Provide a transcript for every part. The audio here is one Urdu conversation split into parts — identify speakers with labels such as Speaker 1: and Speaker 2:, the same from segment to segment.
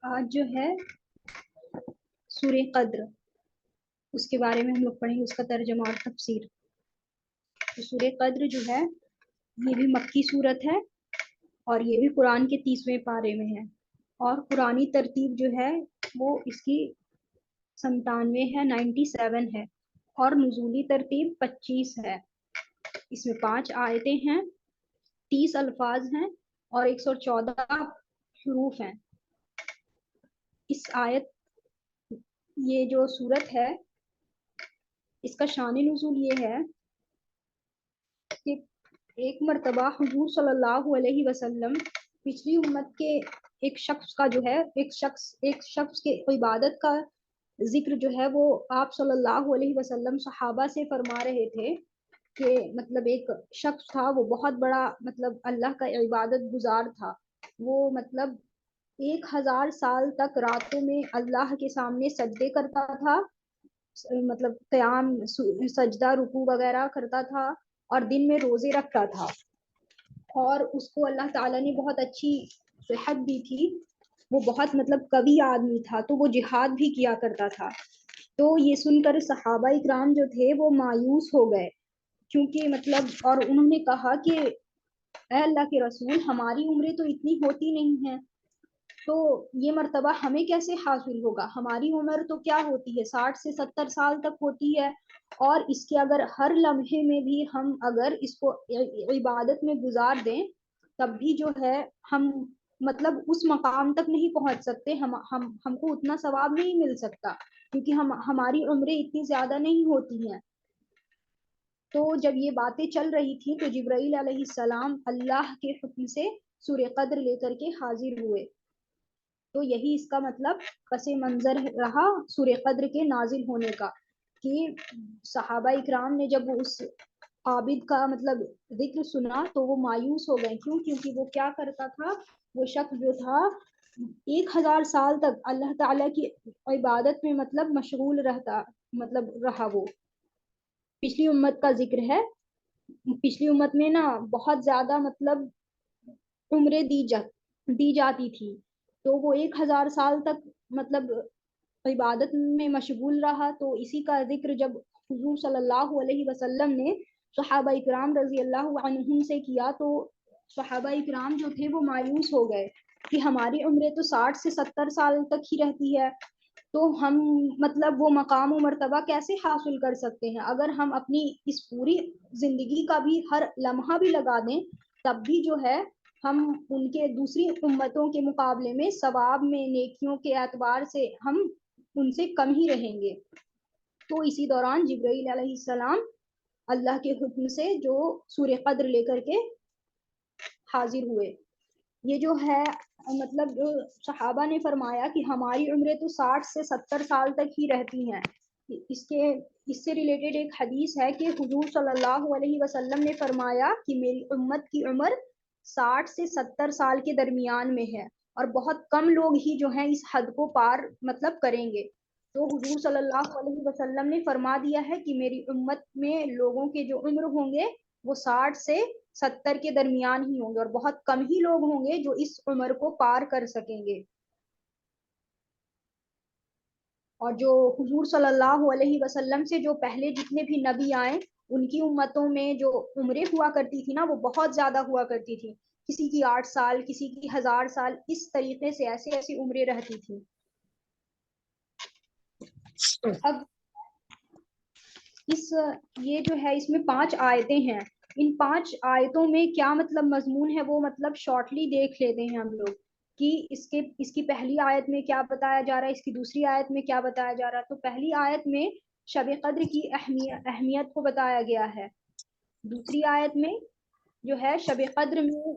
Speaker 1: آج جو ہے سورہ قدر، اس کے بارے میں ہم لوگ پڑھیں گے، اس کا ترجمہ اور تفسیر۔ تو سورہ قدر جو ہے یہ بھی مکی صورت ہے، اور یہ بھی قرآن کے 30ویں پارے میں ہے، اور قرآنی ترتیب جو ہے وہ اس کی 97 ہے، 97 ہے، اور نزولی ترتیب 25 ہے۔ اس میں 5 آیتیں ہیں، 30 الفاظ ہیں، اور 114 حروف ہیں۔ اس آیت، یہ جو صورت ہے، اس کا شان نزول یہ ہے کہ ایک مرتبہ حضور صلی اللہ علیہ وسلم پچھلی امت کے ایک شخص کا جو ہے ایک شخص کے عبادت کا ذکر جو ہے وہ آپ صلی اللہ علیہ وسلم صحابہ سے فرما رہے تھے کہ مطلب ایک شخص تھا، وہ بہت بڑا مطلب اللہ کا عبادت گزار تھا۔ وہ مطلب 1000 سال تک راتوں میں اللہ کے سامنے سجدے کرتا تھا، مطلب قیام، سجدہ، رکوع وغیرہ کرتا تھا، اور دن میں روزے رکھتا تھا، اور اس کو اللہ تعالیٰ نے بہت اچھی صحت دی تھی۔ وہ بہت مطلب قوی آدمی تھا، تو وہ جہاد بھی کیا کرتا تھا۔ تو یہ سن کر صحابہ اکرام جو تھے وہ مایوس ہو گئے، کیونکہ مطلب اور انہوں نے کہا کہ اے اللہ کے رسول، ہماری عمریں تو اتنی ہوتی نہیں ہیں، تو یہ مرتبہ ہمیں کیسے حاصل ہوگا؟ ہماری عمر تو کیا ہوتی ہے، 60 سے 70 سال تک ہوتی ہے، اور اس کے اگر ہر لمحے میں بھی ہم اگر اس کو عبادت میں گزار دیں تب بھی جو ہے ہم مطلب اس مقام تک نہیں پہنچ سکتے، ہم کو اتنا ثواب نہیں مل سکتا، کیونکہ ہماری عمریں اتنی زیادہ نہیں ہوتی ہیں۔ تو جب یہ باتیں چل رہی تھیں تو جبرائیل علیہ السلام اللہ کے حکم سے سورہ قدر لے کر کے حاضر ہوئے۔ تو یہی اس کا مطلب پس منظر رہا سورہ قدر کے نازل ہونے کا، کہ صحابہ اکرام نے جب اس عابد کا مطلب ذکر سنا تو وہ مایوس ہو گئے۔ کیونکہ وہ کیا کرتا تھا، وہ شخص جو تھا 1000 سال تک اللہ تعالیٰ کی عبادت میں مطلب مشغول رہا۔ وہ پچھلی امت کا ذکر ہے، پچھلی امت میں نا بہت زیادہ مطلب عمریں دی جاتی تھی، تو وہ 1000 سال تک مطلب عبادت میں مشغول رہا۔ تو اسی کا ذکر جب حضور صلی اللہ علیہ وسلم نے صحابہ اکرام رضی اللہ عنہم سے کیا تو صحابہ اکرام جو تھے وہ مایوس ہو گئے کہ ہماری عمریں تو 60 سے 70 سال تک ہی رہتی ہے، تو ہم مطلب وہ مقام و مرتبہ کیسے حاصل کر سکتے ہیں؟ اگر ہم اپنی اس پوری زندگی کا بھی ہر لمحہ بھی لگا دیں تب بھی جو ہے ہم ان کے دوسری امتوں کے مقابلے میں ثواب میں، نیکیوں کے اعتبار سے ہم ان سے کم ہی رہیں گے۔ تو اسی دوران جبرائیل علیہ السلام اللہ کے حکم سے جو سورہ قدر لے کر کے حاضر ہوئے۔ یہ جو ہے مطلب جو صحابہ نے فرمایا کہ ہماری عمریں تو 60 سے 70 سال تک ہی رہتی ہیں، اس سے ریلیٹڈ ایک حدیث ہے کہ حضور صلی اللہ علیہ وسلم نے فرمایا کہ میری امت کی عمر 60 سے 70 سال کے درمیان میں ہے، اور بہت کم لوگ ہی جو ہیں اس حد کو پار مطلب کریں گے۔ تو حضور صلی اللہ علیہ وسلم نے فرما دیا ہے کہ میری امت میں لوگوں کے جو عمر ہوں گے وہ 60 سے 70 کے درمیان ہی ہوں گے، اور بہت کم ہی لوگ ہوں گے جو اس عمر کو پار کر سکیں گے۔ اور جو حضور صلی اللہ علیہ وسلم سے جو پہلے جتنے بھی نبی آئے ان کی امتوں میں جو عمریں ہوا کرتی تھی نا وہ بہت زیادہ ہوا کرتی تھی، کسی کی 8 سال، کسی کی 1000 سال، اس طریقے سے ایسی عمریں رہتی تھی۔ اب یہ جو ہے اس میں 5 آیتیں ہیں، ان 5 آیتوں میں کیا مطلب مضمون ہے وہ مطلب شارٹلی دیکھ لیتے ہیں ہم لوگ، کہ اس کی پہلی آیت میں کیا بتایا جا رہا ہے، اس کی دوسری آیت میں کیا بتایا جا رہا ہے۔ تو پہلی آیت میں شب قدر کی اہمیت کو بتایا گیا ہے، دوسری آیت میں جو ہے شب قدر میں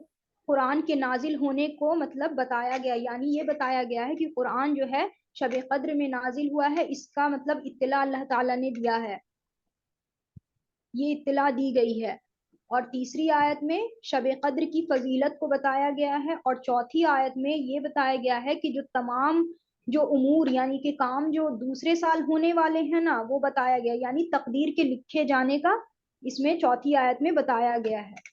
Speaker 1: قرآن کے نازل ہونے کو مطلب بتایا گیا، یعنی یہ بتایا گیا ہے کہ قرآن جو ہے شب قدر میں نازل ہوا ہے، اس کا مطلب اطلاع اللہ تعالیٰ نے دیا ہے، یہ اطلاع دی گئی ہے۔ اور تیسری آیت میں شب قدر کی فضیلت کو بتایا گیا ہے، اور چوتھی آیت میں یہ بتایا گیا ہے کہ جو تمام جو امور یعنی کہ کام جو دوسرے سال ہونے والے ہیں نا وہ بتایا گیا، یعنی تقدیر کے لکھے جانے کا اس میں چوتھی آیت میں بتایا گیا ہے۔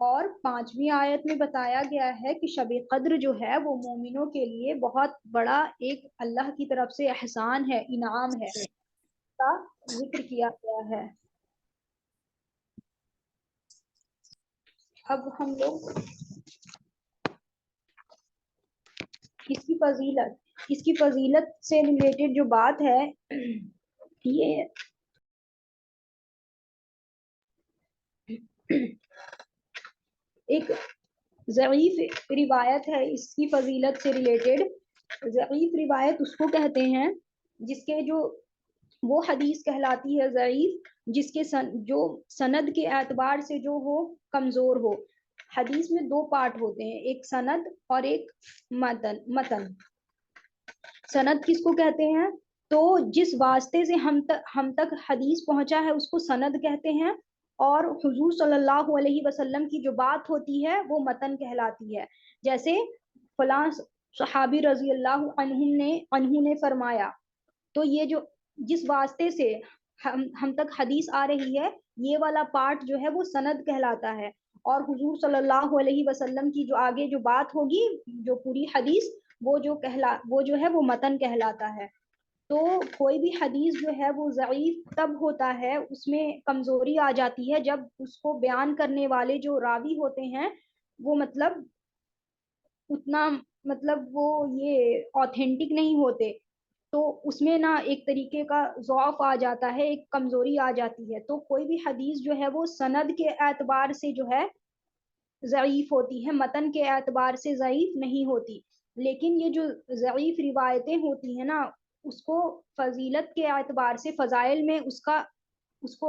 Speaker 1: اور 5ویں آیت میں بتایا گیا ہے کہ شب قدر جو ہے وہ مومنوں کے لیے بہت بڑا ایک اللہ کی طرف سے احسان ہے، انعام ہے، کا ذکر کیا گیا ہے۔ اب ہم لوگ اس کی فضیلت سے ریلیٹڈ جو بات ہے یہ ایک ضعیف روایت ہے۔ اس کی فضیلت سے ریلیٹڈ ضعیف روایت اس کو کہتے ہیں جس کے جو وہ حدیث کہلاتی ہے ضعیف جس کے جو سند کے اعتبار سے جو ہو کمزور ہو۔ حدیث میں 2 پارٹ ہوتے ہیں، ایک سند اور ایک متن۔ سند کس کو کہتے ہیں؟ تو جس واسطے سے ہم تک حدیث پہنچا ہے اس کو سند کہتے ہیں، اور حضور صلی اللہ علیہ وسلم کی جو بات ہوتی ہے وہ متن کہلاتی ہے۔ جیسے فلاں صحابی رضی اللہ عنہ نے فرمایا، تو یہ جو جس واسطے سے ہم تک حدیث آ رہی ہے یہ والا پارٹ جو ہے وہ سند کہلاتا ہے، اور حضور صلی اللہ علیہ وسلم کی جو آگے جو بات ہوگی جو پوری حدیث وہ جو ہے وہ متن کہلاتا ہے۔ تو کوئی بھی حدیث جو ہے وہ ضعیف تب ہوتا ہے، اس میں کمزوری آ جاتی ہے جب اس کو بیان کرنے والے جو راوی ہوتے ہیں وہ اتنا وہ یہ آتھینٹک نہیں ہوتے، تو اس میں نا ایک طریقے کا ضعف آ جاتا ہے، ایک کمزوری آ جاتی ہے۔ تو کوئی بھی حدیث جو ہے وہ سند کے اعتبار سے جو ہے ضعیف ہوتی ہے، متن کے اعتبار سے ضعیف نہیں ہوتی۔ لیکن یہ جو ضعیف روایتیں ہوتی ہیں نا اس کو فضیلت کے اعتبار سے فضائل میں اس کو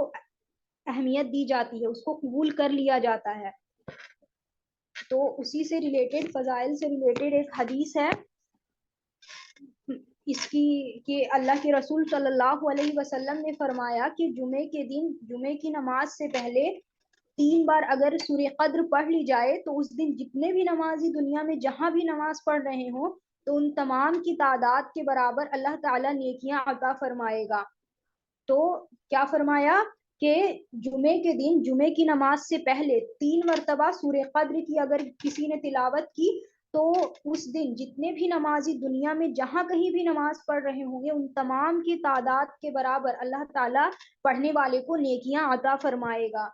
Speaker 1: اہمیت دی جاتی ہے، اس کو قبول کر لیا جاتا ہے۔ تو اسی سے ریلیٹڈ فضائل سے ریلیٹڈ ایک حدیث ہے اس کی کہ اللہ کے رسول صلی اللہ علیہ وسلم نے فرمایا کہ جمعے کے دن جمعے کی نماز سے پہلے 3 بار اگر سورہ قدر پڑھ لی جائے تو اس دن جتنے بھی نمازی دنیا میں جہاں بھی نماز پڑھ رہے ہوں تو ان تمام کی تعداد کے برابر اللہ تعالیٰ نیکیاں عطا فرمائے گا۔ تو کیا فرمایا کہ جمعے کے دن جمعے کی نماز سے پہلے 3 مرتبہ سورہ قدر کی اگر کسی نے تلاوت کی تو اس دن جتنے بھی نمازی دنیا میں جہاں کہیں بھی نماز پڑھ رہے ہوں گے ان تمام کی تعداد کے برابر اللہ تعالیٰ پڑھنے والے کو نیکیاں عطا فرمائے گا۔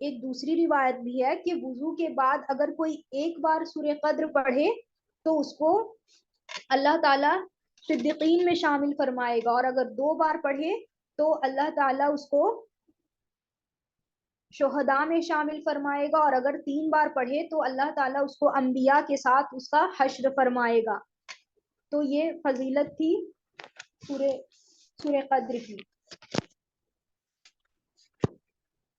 Speaker 1: ایک دوسری روایت بھی ہے کہ وضو کے بعد اگر کوئی ایک بار سورہ قدر پڑھے تو اس کو اللہ تعالیٰ صدیقین میں شامل فرمائے گا، اور اگر 2 بار پڑھے تو اللہ تعالیٰ اس کو شہداء میں شامل فرمائے گا، اور اگر 3 بار پڑھے تو اللہ تعالیٰ اس کو انبیاء کے ساتھ اس کا حشر فرمائے گا۔ تو یہ فضیلت تھی سورہ قدر کی۔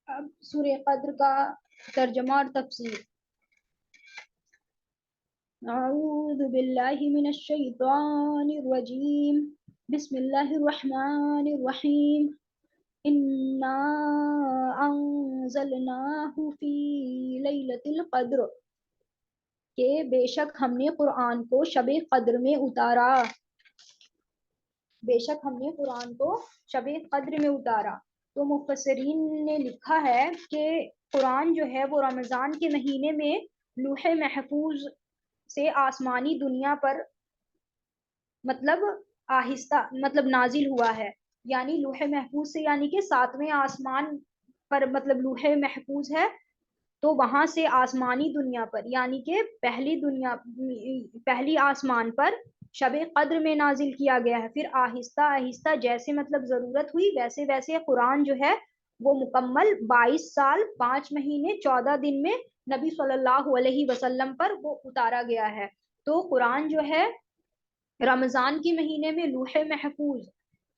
Speaker 1: اب سورہ قدر کا ترجمہ اور تفسیر۔ اعوذ باللہ من الشیطان الرجیم، بسم اللہ الرحمن الرحیم، انا انزلناہ فی لیلۃ القدر، کہ بے شک ہم نے قرآن کو شب قدر میں اتارا، بے شک ہم نے قرآن کو شب قدر میں اتارا۔ تو مفسرین نے لکھا ہے کہ قرآن جو ہے وہ رمضان کے مہینے میں لوح محفوظ سے آسمانی دنیا پر آہستہ نازل ہوا ہے، یعنی لوح محفوظ سے یعنی کہ 7ویں آسمان پر لوح محفوظ ہے، تو وہاں سے آسمانی دنیا پر یعنی کہ پہلی آسمان پر شب قدر میں نازل کیا گیا ہے۔ پھر آہستہ آہستہ جیسے ضرورت ہوئی ویسے ویسے قرآن جو ہے وہ مکمل 22 سال 5 مہینے 14 دن میں نبی صلی اللہ علیہ وسلم پر وہ اتارا گیا ہے۔ تو قرآن جو ہے رمضان کے مہینے میں لوح محفوظ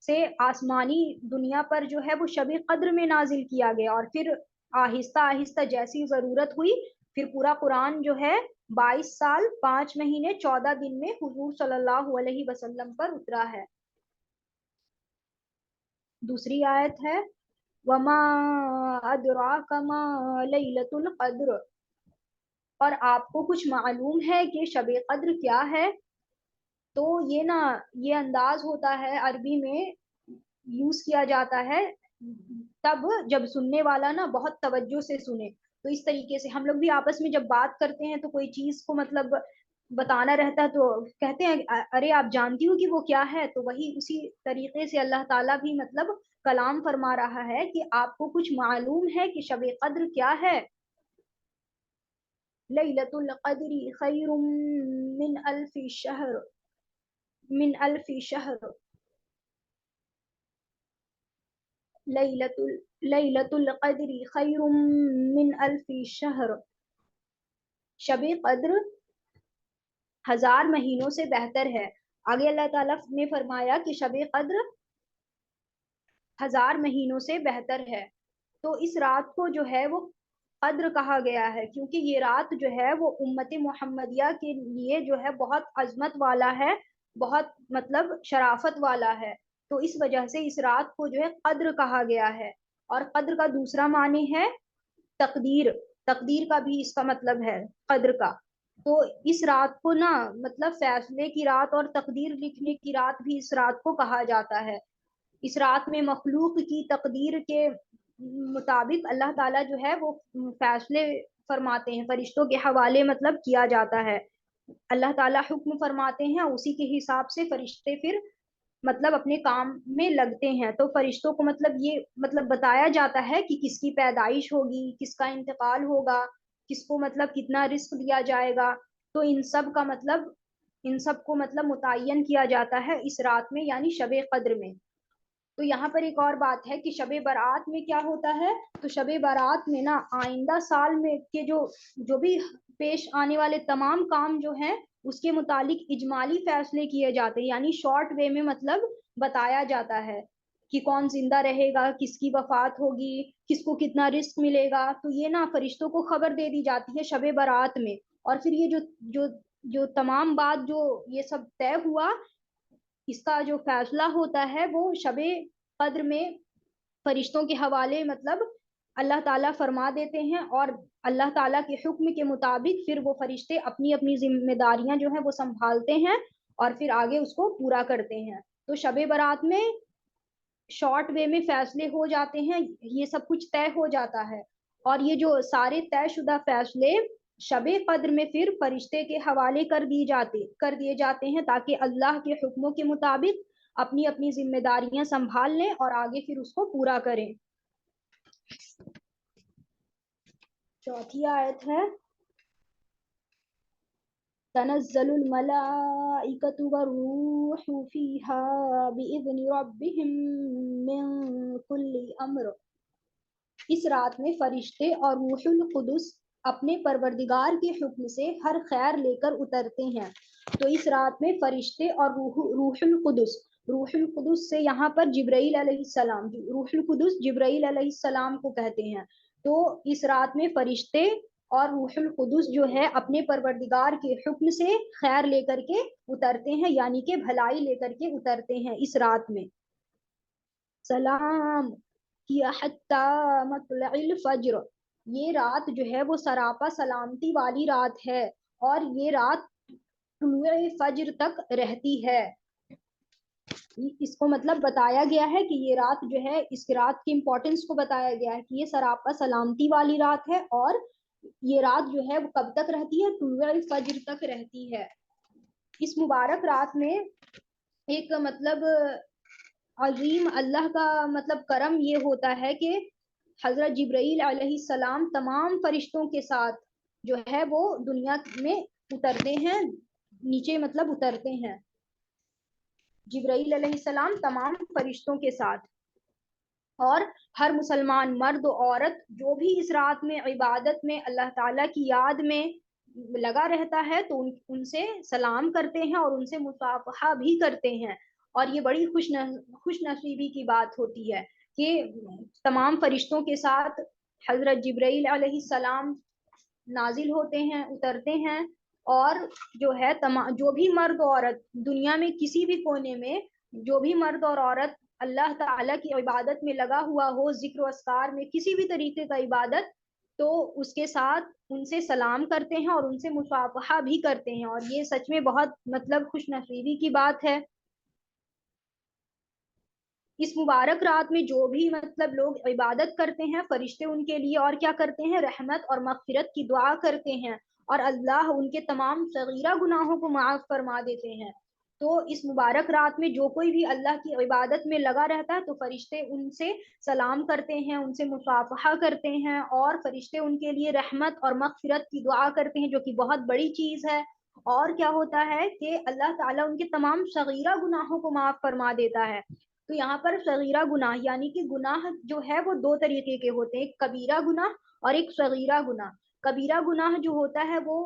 Speaker 1: سے آسمانی دنیا پر جو ہے وہ شب قدر میں نازل کیا گیا، اور پھر آہستہ آہستہ جیسی ضرورت ہوئی پھر پورا قرآن جو ہے 22 سال 5 مہینے 14 دن میں حضور صلی اللہ علیہ وسلم پر اترا ہے۔ دوسری آیت ہے وما ادراک ما لیلۃ القدر، اور آپ کو کچھ معلوم ہے کہ شب قدر کیا ہے؟ تو یہ انداز ہوتا ہے عربی میں یوز کیا جاتا ہے تب جب سننے والا بہت توجہ سے سنے، تو اس طریقے سے ہم لوگ بھی آپس میں جب بات کرتے ہیں تو کوئی چیز کو مطلب بتانا رہتا ہے تو کہتے ہیں ارے آپ جانتی ہو کہ وہ کیا ہے، تو وہی اسی طریقے سے اللہ تعالیٰ بھی مطلب کلام فرما رہا ہے کہ آپ کو کچھ معلوم ہے کہ شب قدر کیا ہے؟ لیلۃ القدر خیر من الف شہر، من الف شہر، لیلۃ القدر خیر من الف شہر، شب قدر 1000 مہینوں سے بہتر ہے۔ آگے اللہ تعالیٰ نے فرمایا کہ شب قدر 1000 مہینوں سے بہتر ہے۔ تو اس رات کو جو ہے وہ قدر کہا گیا ہے کیونکہ یہ رات جو ہے وہ امت محمدیہ کے لیے جو ہے بہت عظمت والا ہے، بہت مطلب شرافت والا ہے، تو اس وجہ سے اس رات کو جو ہے قدر کہا گیا ہے۔ اور قدر کا دوسرا معنی ہے تقدیر، تقدیر کا بھی اس کا مطلب ہے قدر کا۔ تو اس رات کو نا مطلب فیصلے کی رات اور تقدیر لکھنے کی رات بھی اس رات کو کہا جاتا ہے۔ اس رات میں مخلوق کی تقدیر کے مطابق اللہ تعالیٰ جو ہے وہ فیصلے فرماتے ہیں، فرشتوں کے حوالے مطلب کیا جاتا ہے، اللہ تعالیٰ حکم فرماتے ہیں، اسی کے حساب سے فرشتے پھر مطلب اپنے کام میں لگتے ہیں۔ تو فرشتوں کو مطلب یہ مطلب بتایا جاتا ہے کہ کس کی پیدائش ہوگی، کس کا انتقال ہوگا، کس کو مطلب کتنا رزق دیا جائے گا، تو ان سب کا مطلب ان سب کو مطلب متعین کیا جاتا ہے اس رات میں یعنی شب قدر میں۔ تو یہاں پر ایک اور بات ہے کہ شب برات میں کیا ہوتا ہے، تو شب برات میں نا آئندہ سال میں کے جو بھی پیش آنے والے تمام کام جو ہیں اس کے متعلق اجمالی فیصلے کیے جاتے ہیں، یعنی شارٹ وے میں مطلب بتایا جاتا ہے کہ کون زندہ رہے گا، کس کی وفات ہوگی، کس کو کتنا رزق ملے گا، تو یہ نا فرشتوں کو خبر دے دی جاتی ہے شب برات میں۔ اور پھر یہ جو تمام بات جو یہ سب طے ہوا، اس کا جو فیصلہ ہوتا ہے وہ شب قدر میں فرشتوں کے حوالے مطلب اللہ تعالیٰ فرما دیتے ہیں، اور اللہ تعالیٰ کے حکم کے مطابق پھر وہ فرشتے اپنی اپنی ذمہ داریاں جو ہیں وہ سنبھالتے ہیں اور پھر آگے اس کو پورا کرتے ہیں۔ تو شب برات میں شارٹ وے میں فیصلے ہو جاتے ہیں، یہ سب کچھ طے ہو جاتا ہے، اور یہ جو سارے طے شدہ فیصلے شب قدر میں پھر فرشتے کے حوالے کر دیے جاتے ہیں تاکہ اللہ کے حکموں کے مطابق اپنی اپنی ذمہ داریاں سنبھال لیں اور آگے پھر اس کو پورا کریں۔ چوتھی آیت ہے تنزل الملائکۃ والروح فیہا بإذن ربہم من کل امر، اس رات میں فرشتے اور روح القدس اپنے پروردگار کے حکم سے ہر خیر لے کر اترتے ہیں۔ تو اس رات میں فرشتے اور روح القدس سے یہاں پر جبرائیل علیہ السلام، روح القدس جبرائیل علیہ السلام کو کہتے ہیں۔ تو اس رات میں فرشتے اور روح القدس جو ہے اپنے پروردگار کے حکم سے خیر لے کر کے اترتے ہیں، یعنی کہ بھلائی لے کر کے اترتے ہیں اس رات میں۔ سلام کیا حتی مطلع الفجر، یہ رات جو ہے وہ سراپا سلامتی والی رات ہے، اور یہ رات طلوع فجر تک رہتی ہے۔ اس کو مطلب بتایا گیا ہے کہ یہ رات جو ہے، اس رات کی امپورٹنس کو بتایا گیا ہے کہ یہ سراپا سلامتی والی رات ہے، اور یہ رات جو ہے وہ کب تک رہتی ہے، طلوع فجر تک رہتی ہے۔ اس مبارک رات میں ایک مطلب عظیم اللہ کا مطلب کرم یہ ہوتا ہے کہ حضرت جبرائیل علیہ السلام تمام فرشتوں کے ساتھ جو ہے وہ دنیا میں اترتے ہیں، نیچے مطلب اترتے ہیں، جبرائیل علیہ السلام تمام فرشتوں کے ساتھ، اور ہر مسلمان مرد و عورت جو بھی اس رات میں عبادت میں اللہ تعالیٰ کی یاد میں لگا رہتا ہے تو ان سے سلام کرتے ہیں اور ان سے مصافحہ بھی کرتے ہیں۔ اور یہ بڑی خوش نصیبی کی بات ہوتی ہے کہ تمام فرشتوں کے ساتھ حضرت جبرائیل علیہ السلام نازل ہوتے ہیں، اترتے ہیں، اور جو ہے جو بھی مرد و عورت دنیا میں کسی بھی کونے میں جو بھی مرد اور عورت اللہ تعالیٰ کی عبادت میں لگا ہوا ہو، ذکر و اذکار میں کسی بھی طریقے کا عبادت، تو اس کے ساتھ ان سے سلام کرتے ہیں اور ان سے مصافحہ بھی کرتے ہیں، اور یہ سچ میں بہت مطلب خوش نصیبی کی بات ہے۔ اس مبارک رات میں جو بھی مطلب لوگ عبادت کرتے ہیں فرشتے ان کے لیے اور کیا کرتے ہیں، رحمت اور مغفرت کی دعا کرتے ہیں، اور اللہ ان کے تمام صغیرہ گناہوں کو معاف فرما دیتے ہیں۔ تو اس مبارک رات میں جو کوئی بھی اللہ کی عبادت میں لگا رہتا ہے تو فرشتے ان سے سلام کرتے ہیں، ان سے مصافحہ کرتے ہیں، اور فرشتے ان کے لیے رحمت اور مغفرت کی دعا کرتے ہیں، جو کہ بہت بڑی چیز ہے۔ اور کیا ہوتا ہے کہ اللہ تعالیٰ ان کے تمام صغیرہ گناہوں کو معاف فرما دیتا ہے۔ تو یہاں پر صغیرہ گناہ یعنی کہ گناہ جو ہے وہ دو طریقے کے ہوتے ہیں، ایک کبیرہ گناہ اور ایک صغیرہ گناہ۔ کبیرہ گناہ جو ہوتا ہے وہ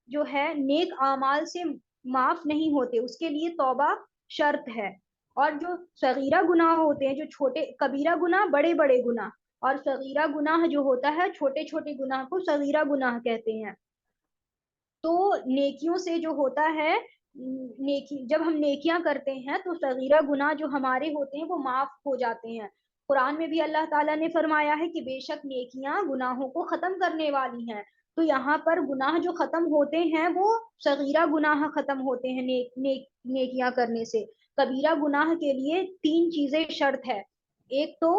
Speaker 1: جو ہے نیک اعمال سے معاف نہیں ہوتے، اس کے لیے توبہ شرط ہے۔ اور جو صغیرہ گناہ ہوتے ہیں، جو چھوٹے، کبیرہ گناہ بڑے بڑے گناہ، اور صغیرہ گناہ جو ہوتا ہے چھوٹے چھوٹے گناہ کو صغیرہ گناہ کہتے ہیں۔ تو نیکیوں سے جو ہوتا ہے، جب ہم نیکیاں کرتے ہیں تو صغیرہ گناہ جو ہمارے ہوتے ہیں وہ معاف ہو جاتے ہیں۔ قرآن میں بھی اللہ تعالیٰ نے فرمایا ہے کہ بے شک نیکیاں گناہوں کو ختم کرنے والی ہیں۔ تو یہاں پر گناہ جو ختم ہوتے ہیں وہ صغیرہ گناہ ختم ہوتے ہیں نیکیاں کرنے سے۔ کبیرہ گناہ کے لیے تین چیزیں شرط ہے۔ ایک تو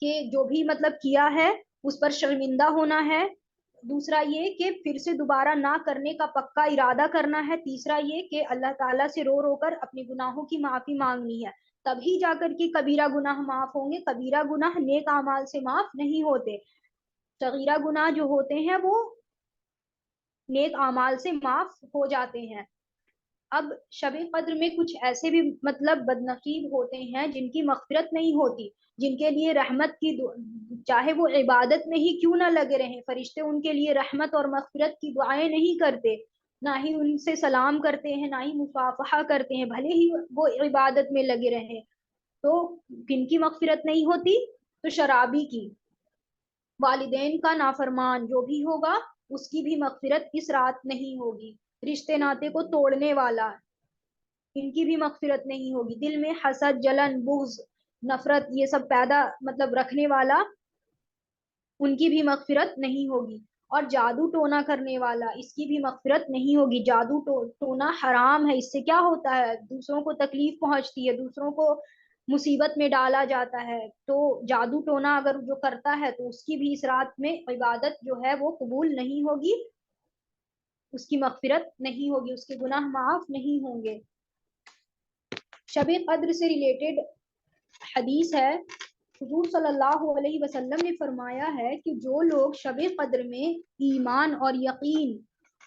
Speaker 1: کہ جو بھی مطلب کیا ہے اس پر شرمندہ ہونا ہے، دوسرا یہ کہ پھر سے دوبارہ نہ کرنے کا پکا ارادہ کرنا ہے، تیسرا یہ کہ اللہ تعالیٰ سے رو رو کر اپنے گناہوں کی معافی مانگنی ہے، تبھی جا کر کے کبیرہ گناہ معاف ہوں گے۔ کبیرہ گناہ نیک اعمال سے معاف نہیں ہوتے، صغیرہ گناہ جو ہوتے ہیں وہ نیک اعمال سے معاف ہو جاتے ہیں۔ اب شب قدر میں کچھ ایسے بھی مطلب بدنصیب ہوتے ہیں جن کی مغفرت نہیں ہوتی، جن کے لیے رحمت کی چاہے وہ عبادت میں ہی کیوں نہ لگے رہیں، فرشتے ان کے لیے رحمت اور مغفرت کی دعائیں نہیں کرتے، نہ ہی ان سے سلام کرتے ہیں، نہ ہی مصافحہ کرتے ہیں، بھلے ہی وہ عبادت میں لگے رہیں۔ تو کن کی مغفرت نہیں ہوتی؟ تو شرابی کی، والدین کا نافرمان جو بھی ہوگا اس کی بھی مغفرت اس رات نہیں ہوگی، رشتے ناطے کو توڑنے والا ان کی بھی مغفرت نہیں ہوگی، دل میں حسد، جلن، بغض، نفرت یہ سب پیدا مطلب رکھنے والا ان کی بھی مغفرت نہیں ہوگی، اور جادو ٹونا کرنے والا اس کی بھی مغفرت نہیں ہوگی۔ جادو ٹونا حرام ہے، اس سے کیا ہوتا ہے، دوسروں کو تکلیف پہنچتی ہے، دوسروں کو مصیبت میں ڈالا جاتا ہے۔ تو جادو ٹونا اگر جو کرتا ہے تو اس کی بھی اس رات میں عبادت جو ہے وہ قبول نہیں ہوگی، اس کی مغفرت نہیں ہوگی، اس کے گناہ معاف نہیں ہوں گے۔ شب قدر سے ریلیٹڈ حدیث ہے، حضور صلی اللہ علیہ وسلم نے فرمایا ہے کہ جو لوگ شب قدر میں ایمان اور یقین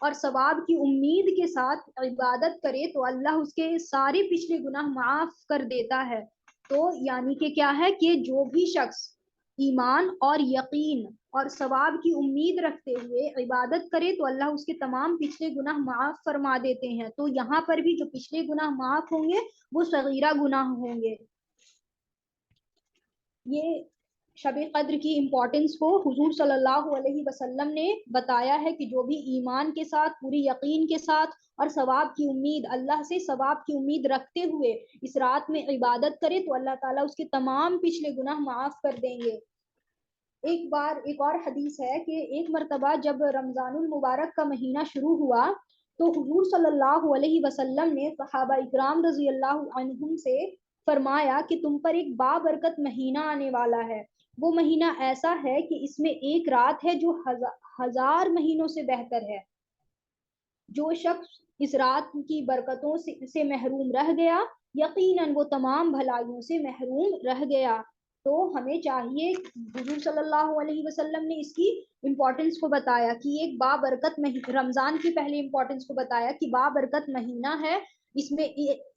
Speaker 1: اور ثواب کی امید کے ساتھ عبادت کرے تو اللہ اس کے سارے پچھلے گناہ معاف کر دیتا ہے۔ تو یعنی کہ کیا ہے کہ جو بھی شخص ایمان اور یقین اور ثواب کی امید رکھتے ہوئے عبادت کرے تو اللہ اس کے تمام پچھلے گناہ معاف فرما دیتے ہیں۔ تو یہاں پر بھی جو پچھلے گناہ معاف ہوں گے وہ صغیرہ گناہ ہوں گے۔ یہ شب قدر کی امپورٹنس کو حضور صلی اللہ علیہ وسلم نے بتایا ہے کہ جو بھی ایمان کے ساتھ، پوری یقین کے ساتھ اور ثواب کی امید، اللہ سے ثواب کی امید رکھتے ہوئے اس رات میں عبادت کرے تو اللہ تعالیٰ اس کے تمام پچھلے گناہ معاف کر دیں گے۔ ایک بار ایک اور حدیث ہے کہ ایک مرتبہ جب رمضان المبارک کا مہینہ شروع ہوا تو حضور صلی اللہ علیہ وسلم نے صحابہ اکرام رضی اللہ عنہم سے فرمایا کہ تم پر ایک بابرکت مہینہ آنے والا ہے، وہ مہینہ ایسا ہے کہ اس میں ایک رات ہے جو ہزار مہینوں سے بہتر ہے۔ جو شخص اس رات کی برکتوں سے محروم رہ گیا یقیناً وہ تمام بھلائیوں سے محروم رہ گیا۔ تو ہمیں چاہیے، حضور صلی اللہ علیہ وسلم نے اس کی امپورٹنس کو بتایا کہ ایک بابرکت رمضان کی پہلے امپورٹنس کو بتایا کہ بابرکت مہینہ ہے، اس میں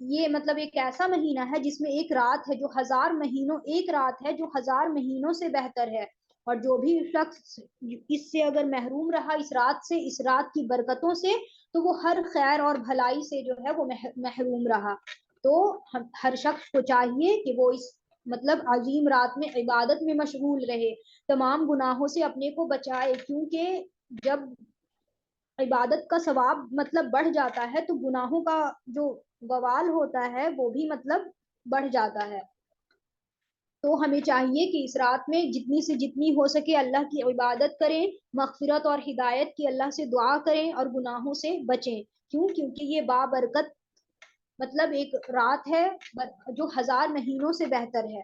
Speaker 1: یہ مطلب ایک ایسا مہینہ ہے جس میں ایک رات ہے جو ایک رات ہے جو ہزار مہینوں سے بہتر ہے، اور جو بھی شخص اس سے اگر محروم رہا اس رات سے، اس رات کی برکتوں سے، تو وہ ہر خیر اور بھلائی سے جو ہے وہ محروم رہا۔ تو ہر شخص کو چاہیے کہ وہ اس مطلب عظیم رات میں عبادت میں مشغول رہے، تمام گناہوں سے اپنے کو بچائے، کیونکہ جب عبادت کا ثواب مطلب بڑھ جاتا ہے تو گناہوں کا جو وبال ہوتا ہے وہ بھی مطلب بڑھ جاتا ہے۔ تو ہمیں چاہیے کہ اس رات میں جتنی سے جتنی ہو سکے اللہ کی عبادت کریں، مغفرت اور ہدایت کی اللہ سے دعا کریں اور گناہوں سے بچیں۔ کیوں؟ کیونکہ یہ بابرکت مطلب ایک رات ہے جو 1000 مہینوں سے بہتر ہے.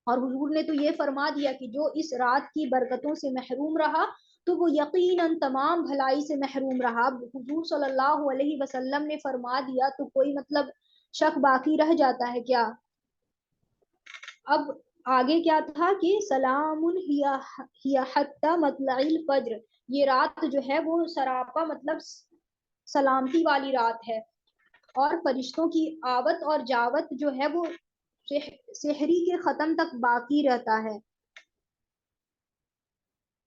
Speaker 1: اور حضور نے تو یہ فرما دیا کہ جو اس رات کی برکتوں سے محروم رہا تو وہ یقیناً تمام بھلائی سے محروم رہا. حضور صلی اللہ علیہ وسلم نے فرما دیا تو کوئی مطلب شک باقی رہ جاتا ہے کیا؟ اب آگے کیا تھا کہ سلام ہی حتی مطلع الفجر، یہ رات جو ہے وہ سراپا مطلب سلامتی والی رات ہے. اور فرشتوں کی آوت اور جاوت جو ہے وہ سحری کے ختم تک باقی رہتا ہے.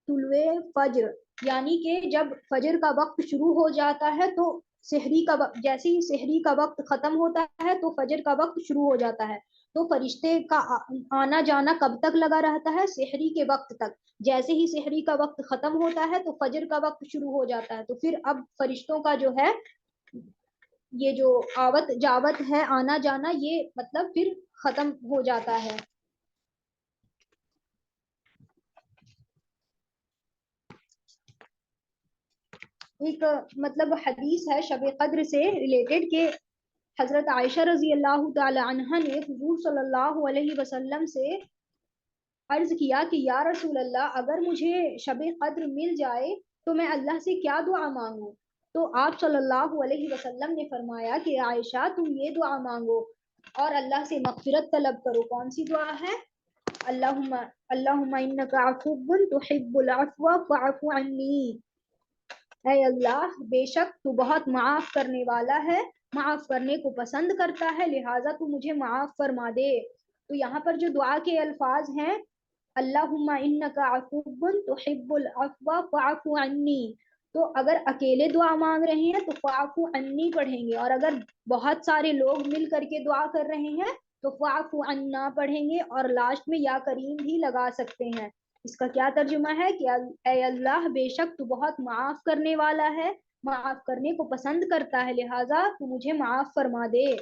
Speaker 1: طلوع فجر یعنی کہ جب فجر کا وقت شروع ہو جاتا ہے تو سحری کا جیسے ہی سحری کا وقت ختم ہوتا ہے تو فجر کا وقت شروع ہو جاتا ہے. تو فرشتے کا آنا جانا کب تک لگا رہتا ہے؟ سحری کے وقت تک. جیسے ہی سحری کا وقت ختم ہوتا ہے تو فجر کا وقت شروع ہو جاتا ہے. تو پھر اب فرشتوں کا جو ہے یہ جو آوت جاوت ہے، آنا جانا، یہ مطلب پھر ختم ہو جاتا ہے. ایک مطلب حدیث ہے شب قدر سے ریلیٹڈ کہ حضرت عائشہ رضی اللہ تعالی عنہ نے حضور صلی اللہ علیہ وسلم سے عرض کیا کہ یا رسول اللہ، اگر مجھے شب قدر مل جائے تو میں اللہ سے کیا دعا مانگوں؟ تو آپ صلی اللہ علیہ وسلم نے فرمایا کہ عائشہ تم یہ دعا مانگو اور اللہ سے مغفرت طلب کرو. کون سی دعا ہے؟ اللہم انک عفو تحب العفو فاعف عنی. اے اللہ، بے شک تو بہت معاف کرنے والا ہے، معاف کرنے کو پسند کرتا ہے، لہٰذا تو مجھے معاف فرما دے. تو یہاں پر جو دعا کے الفاظ ہیں اللہم انک عفو تحب العفو فاعف عنی، تو اگر اکیلے دعا مانگ رہے ہیں تو فاعف عنی پڑھیں گے، اور اگر بہت سارے لوگ مل کر کے دعا کر رہے ہیں تو فاعف عنا پڑھیں گے، اور لاسٹ میں یا کریم بھی لگا سکتے ہیں. اس کا کیا ترجمہ ہے کہ اے اللہ، بے شک تو بہت معاف کرنے والا ہے، معاف کرنے کو پسند کرتا ہے، لہٰذا تو مجھے معاف فرما دے.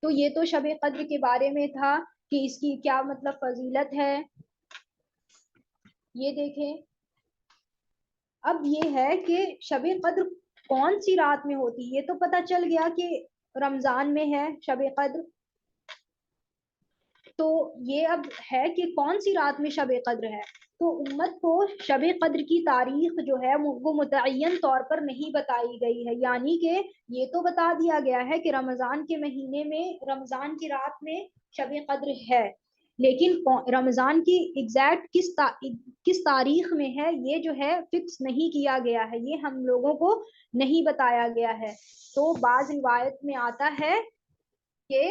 Speaker 1: تو یہ تو شب قدر کے بارے میں تھا کہ اس کی کیا مطلب فضیلت ہے. یہ دیکھیں اب یہ ہے کہ شب قدر کون سی رات میں ہوتی ہے. یہ تو پتہ چل گیا کہ رمضان میں ہے شب قدر. تو یہ اب ہے کہ کون سی رات میں شب قدر ہے. تو امت کو شب قدر کی تاریخ جو ہے وہ متعین طور پر نہیں بتائی گئی ہے، یعنی کہ یہ تو بتا دیا گیا ہے کہ رمضان کے مہینے میں رمضان کی رات میں شب قدر ہے، لیکن رمضان کی ایگزیکٹ کس تاریخ میں ہے یہ جو ہے فکس نہیں کیا گیا ہے، یہ ہم لوگوں کو نہیں بتایا گیا ہے. تو بعض روایت میں آتا ہے کہ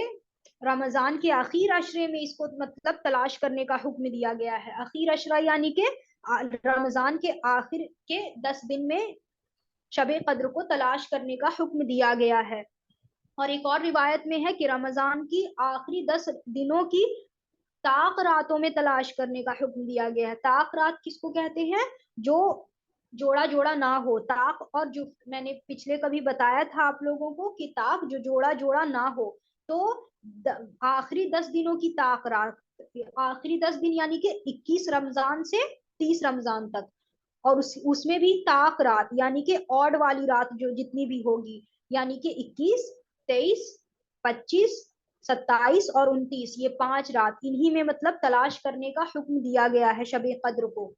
Speaker 1: رمضان کے آخر عشرے میں اس کو مطلب تلاش کرنے کا حکم دیا گیا ہے. آخر عشرہ یعنی کہ رمضان کے آخر کے 10 دن میں شب قدر کو تلاش کرنے کا حکم دیا گیا ہے. اور ایک اور روایت میں ہے کہ رمضان کی آخری 10 دنوں کی طاق راتوں میں تلاش کرنے کا حکم دیا گیا ہے. طاق رات کس کو کہتے ہیں؟ جو جوڑا جوڑا نہ ہو. طاق اور جو میں نے پچھلے کبھی بتایا تھا آپ لوگوں کو کہ طاق جو جوڑا جوڑا نہ ہو. تو آخری 10 دنوں کی طاق رات، آخری 10 دن یعنی کہ 21 رمضان سے 30 رمضان تک، اور اس میں بھی طاق رات یعنی کہ آڈ والی رات جو جتنی بھی ہوگی، یعنی کہ 21، 23، 25، 27 اور 29، یہ 5 رات، انہی میں مطلب تلاش کرنے کا حکم دیا گیا ہے شب قدر کو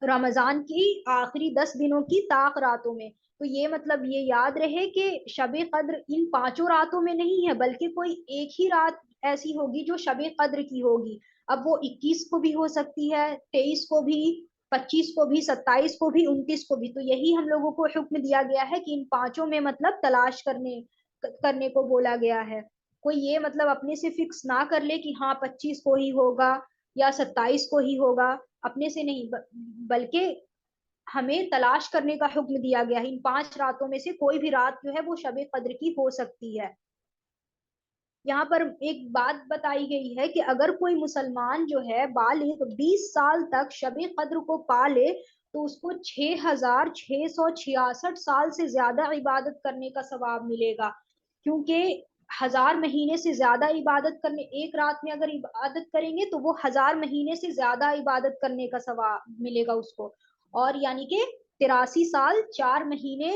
Speaker 1: رمضان کی آخری 10 دنوں کی طاق راتوں میں. تو یہ مطلب یہ یاد رہے کہ شب قدر ان 5 راتوں میں نہیں ہے، بلکہ کوئی ایک ہی رات ایسی ہوگی جو شب قدر کی ہوگی. اب وہ 21 کو بھی ہو سکتی ہے، 23 کو بھی، 25 کو بھی، 27 کو بھی، 29 کو بھی. تو یہی ہم لوگوں کو حکم دیا گیا ہے کہ ان 5 میں مطلب تلاش کرنے کو بولا گیا ہے. کوئی یہ مطلب اپنے سے فکس نہ کر لے کہ ہاں 25 کو ہی ہوگا یا 27 کو ہی ہوگا، اپنے سے نہیں، بلکہ ہمیں تلاش کرنے کا حکم دیا گیا ہے. ان 5 راتوں میں سے کوئی بھی رات جو ہے وہ شب قدر کی ہو سکتی ہے. یہاں پر ایک بات بتائی گئی ہے کہ اگر کوئی مسلمان جو ہے بالغ 20 سال تک شب قدر کو پالے تو اس کو 6666 سال سے زیادہ عبادت کرنے کا ثواب ملے گا، کیونکہ 1000 مہینے سے زیادہ عبادت کرنے، ایک رات میں اگر عبادت کریں گے تو وہ 1000 مہینے سے زیادہ عبادت کرنے کا ثواب ملے گا اس کو. اور یعنی کہ 83 سال 4 مہینے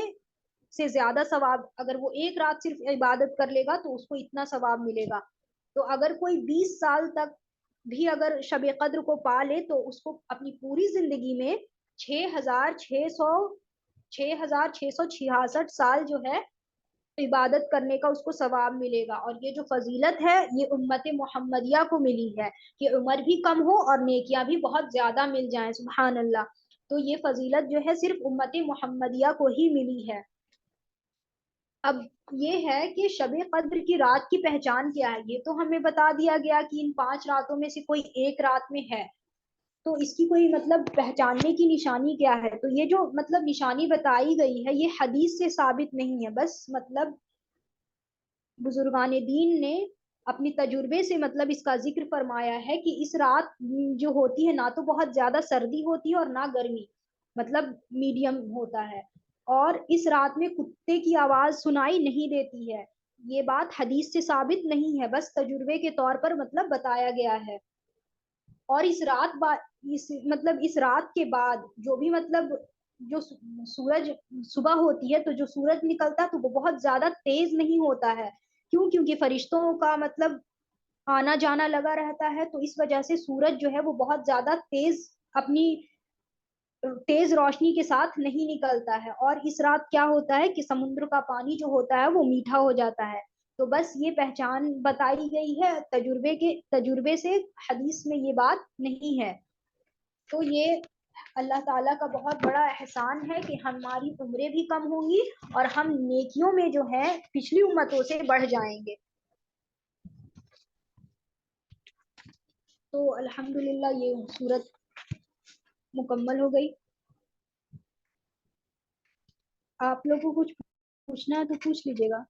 Speaker 1: سے زیادہ ثواب، اگر وہ ایک رات صرف عبادت کر لے گا تو اس کو اتنا ثواب ملے گا. تو اگر کوئی 20 سال تک بھی اگر شب قدر کو پا لے تو اس کو اپنی پوری زندگی میں 6,666 سال جو ہے عبادت کرنے کا اس کو ثواب ملے گا. اور یہ جو فضیلت ہے یہ امت محمدیہ کو ملی ہے کہ عمر بھی کم ہو اور نیکیاں بھی بہت زیادہ مل جائیں. سبحان اللہ. تو یہ فضیلت جو ہے صرف امت محمدیہ کو ہی ملی ہے. اب یہ ہے کہ شب قدر کی رات کی پہچان کیا ہے. یہ تو ہمیں بتا دیا گیا کہ ان 5 راتوں میں سے کوئی ایک رات میں ہے. تو اس کی کوئی مطلب پہچاننے کی نشانی کیا ہے؟ تو یہ جو مطلب نشانی بتائی گئی ہے یہ حدیث سے ثابت نہیں ہے، بس مطلب بزرگان دین نے اپنی تجربے سے مطلب اس کا ذکر فرمایا ہے کہ اس رات جو ہوتی ہے نہ تو بہت زیادہ سردی ہوتی ہے اور نہ گرمی، مطلب میڈیم ہوتا ہے. اور اس رات میں کتے کی آواز سنائی نہیں دیتی ہے. یہ بات حدیث سے ثابت نہیں ہے، بس تجربے کے طور پر مطلب بتایا گیا ہے. اور مطلب اس رات کے بعد جو بھی مطلب جو سورج صبح ہوتی ہے تو جو سورج نکلتا تو وہ بہت زیادہ تیز نہیں ہوتا ہے. کیوں؟ کیونکہ فرشتوں کا مطلب آنا جانا لگا رہتا ہے، تو اس وجہ سے سورج جو ہے وہ بہت زیادہ اپنی تیز روشنی کے ساتھ نہیں نکلتا ہے. اور اس رات کیا ہوتا ہے کہ سمندر کا پانی جو ہوتا ہے وہ میٹھا ہو جاتا ہے. تو بس یہ پہچان بتائی گئی ہے تجربے سے، حدیث میں یہ بات نہیں ہے. تو یہ اللہ تعالیٰ کا بہت بڑا احسان ہے کہ ہماری عمریں بھی کم ہوں گی اور ہم نیکیوں میں جو ہے پچھلی امتوں سے بڑھ جائیں گے. تو الحمدللہ یہ صورت مکمل ہو گئی. آپ لوگوں کو کچھ پوچھنا ہے تو پوچھ لیجیے گا.